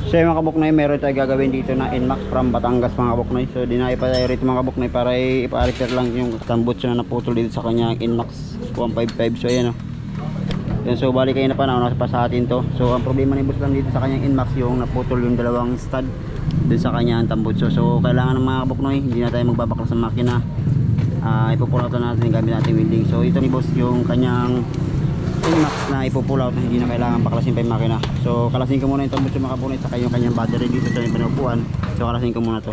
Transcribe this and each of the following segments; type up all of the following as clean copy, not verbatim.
So yung mga kabuknoy, meron tayo gagawin dito na Inmax from Batangas mga kabuknoy. So dinay pa tayo rito mga kabuknoy para ipa-repair lang yung tambutso na naputol dito sa kanyang Inmax 155. So ayan o. Yan, so bali kayo na pa na pa sa atin to. So ang problema ni boss lang dito sa kanyang Inmax, yung naputol yung dalawang stud dito sa kanyang tambutso. So kailangan ng mga kabuknoy, hindi na tayo magbabaklas ng makina. Ipupulautan natin gamit natin welding. So ito ni boss yung kanyang Inmax na ipupulaut, hindi na kailangan baklasin pa yung makina. So kalasin ko muna yung tambutso mga kabuknoy, saka yung kanyang battery dito sa yung pinupuan. So kalasin ko muna to.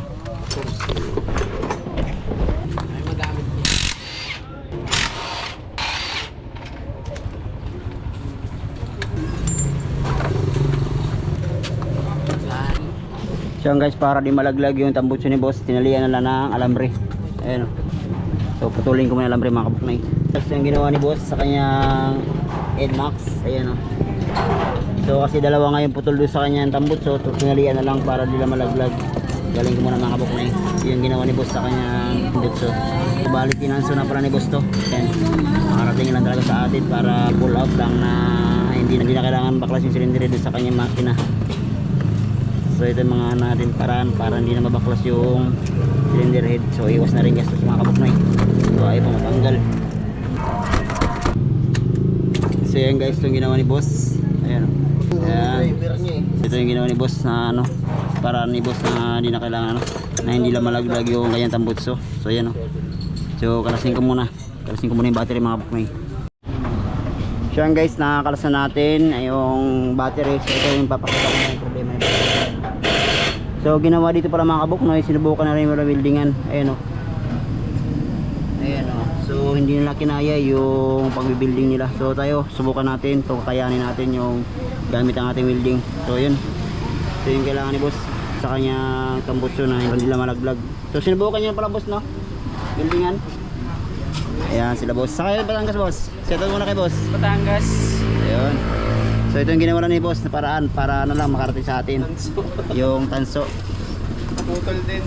So guys, para di malaglag yung tambutso ni boss, tinalian na lang ng alambre. Ayan o. So putulin ko muna alambre mga kabuknoy. Tapos yung ginawa ni boss sa kanyang Inmax, ayan o. So kasi dalawa nga yung putol doon sa kanyang tambutso, so tinalian na lang para di lang malaglag. Galing ko muna mga kabuknoy. Yung ginawa ni boss sa kanyang tambutso. So balik pinanso na pala ni boss to. Ayan. Makarating lang talaga sa atin para pull out lang na hindi na kailangan baklas yung cylinder doon sa kanyang makina. So ito yung mga natin paraan para hindi na mabaklas yung cylinder head. So iwas na rin gastos mga kabuknoy. So ayaw pa matanggal. So yan guys, ito yung ginawa ni boss. Ayan. Ayan. Ito yung ginawa ni boss na ano, paraan ni boss na hindi na kailangan ano, na hindi lang malaglag yung kanyang tambutso. So yan o. So kalasin ko muna yung battery mga kabuknoy. So yan guys, nakakalasan natin yung battery. So ito yung papakita ko na yung problema ni boss. So ginawa dito pala mga kabuknoy, sinubukan na rin yung weldingan. Ayan o. Ayan o. So hindi nila kinaya yung pagbibuilding nila. So tayo, subukan natin. So kakayanin natin yung gamit ang ating welding. So yun. So yung kailangan ni boss sa kanyang tambutso na hindi nila malaglag. So sinubukan nyo pala boss no? Weldingan. Ayan sila boss. Sa kayo Batangas boss? Settle muna kay boss. Batangas. Ayun. So ito yung ginawa na ni boss na paraan para ano lang makarating sa atin. Yung tanso. Putol din.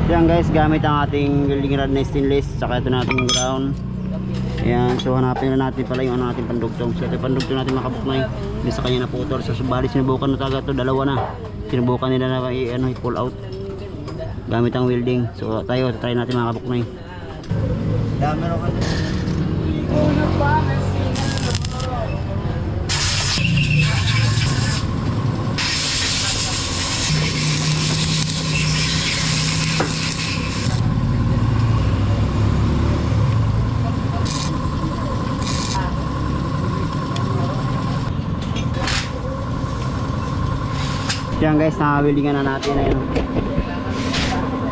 Yan guys, gamit ang ating welding rod na stainless. Saka ito natin yung ground. Ayan, so hanapin na natin pala yung ano natin pandugtong. So ito yung pandugtong natin mga kabuknoy. Yung sa kanya na putol. So bali sinubukan na talaga ito, dalawa na. Sinubukan nila na i-pull out gamit ang welding. So tayo, try natin mga kabuknoy. Dami rin ka. Yan guys, na-weldingan na natin ayun.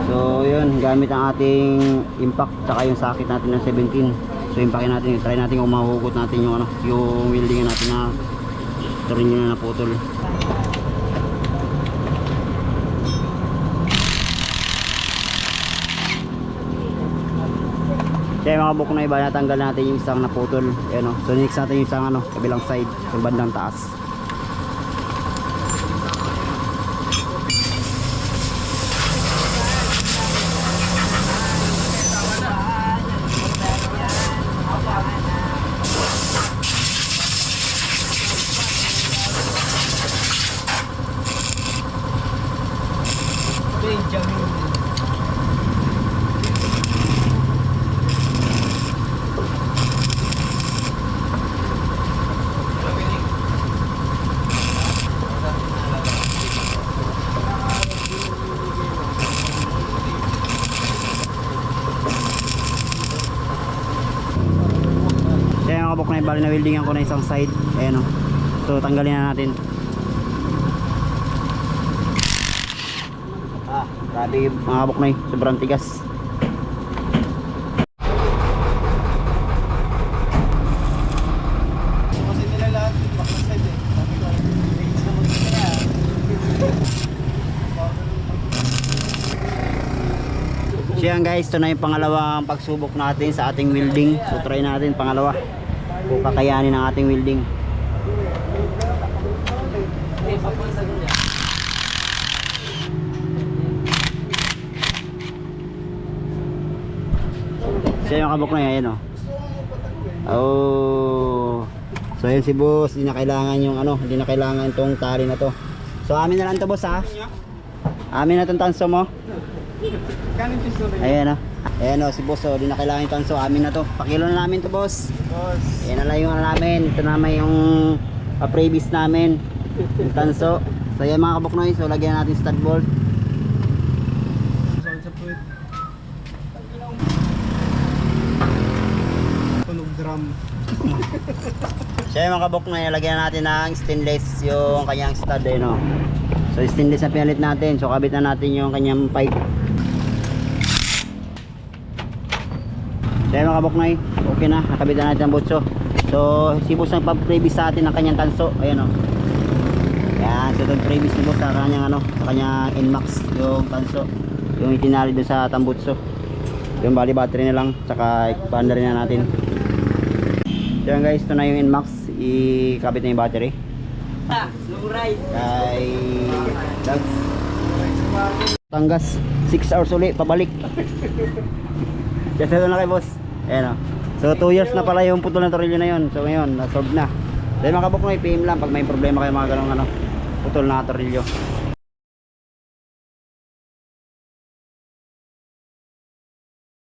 So yun, gamit ang ating impact saka yung socket natin ng 17. So impakin natin, try natin kung mahugot natin yung ano, yung weldingan natin na ito rin yun na naputol. Kaya mga kabuknoy, iba natanggal natin yung isang naputol. Ayan, so next natin yung isang ano, kabilang side, yung bandang taas. Kabuknoy, bali na weldingan ko na isang side. Ayan o. So tanggalin na natin. Grabe mga kabuknoy, sobrang tigas. Kasi nila lahat baklas side eh. So yan guys, ito na yung pangalawang pagsubok natin sa ating welding. So try natin pangalawa kung kakayanin ang ating welding. Siya yung kabuknoy, ayan o. Oh. So ayan si boss, hindi na kailangan yung ano, hindi na kailangan tong tali na to. So amin na lang to boss ha. Amin na itong tanso mo. Kanin pisto rin. Ayan o. Ayan o si boss o. Di na kailangan yung tanso. Amin na to. Pakilo na namin to boss. Boss. Ayan na lang yung ano namin. Ito naman yung previous namin. Yung tanso. So yan mga kabuknoy. So lagyan natin stud bolt. Saan sa puwit? Tunog drum. So yan mga kabuknoy. Lagyan natin ng stainless yung kanyang stud eh no. So stainless na pinalit natin. So kabit na natin yung kanyang pipe. So yan mga kabuknoy. Okay na. Nakabit na natin ang butso. So si boss ang pag-previous sa atin ng kanyang tanso. Ayan o. Yan. So itong previous ni boss sa kanyang ano. Sa kanyang Inmax. Yung tanso. Yung itinali doon sa tambutso. Yung bali battery na lang. Tsaka expander na natin. So yan guys. Ito na yung Inmax. Ikabit na yung battery. Kay Dags. Tanggas 6 hours ulit pabalik. Kasi ito na kay boss. Ayan o. So 2 years na pala yung putol ng torilyo na yun. So ngayon nasolve na. Dahil mga kabuknoy PM lang pag may problema kayo mga ganong ano, putol na torilyo.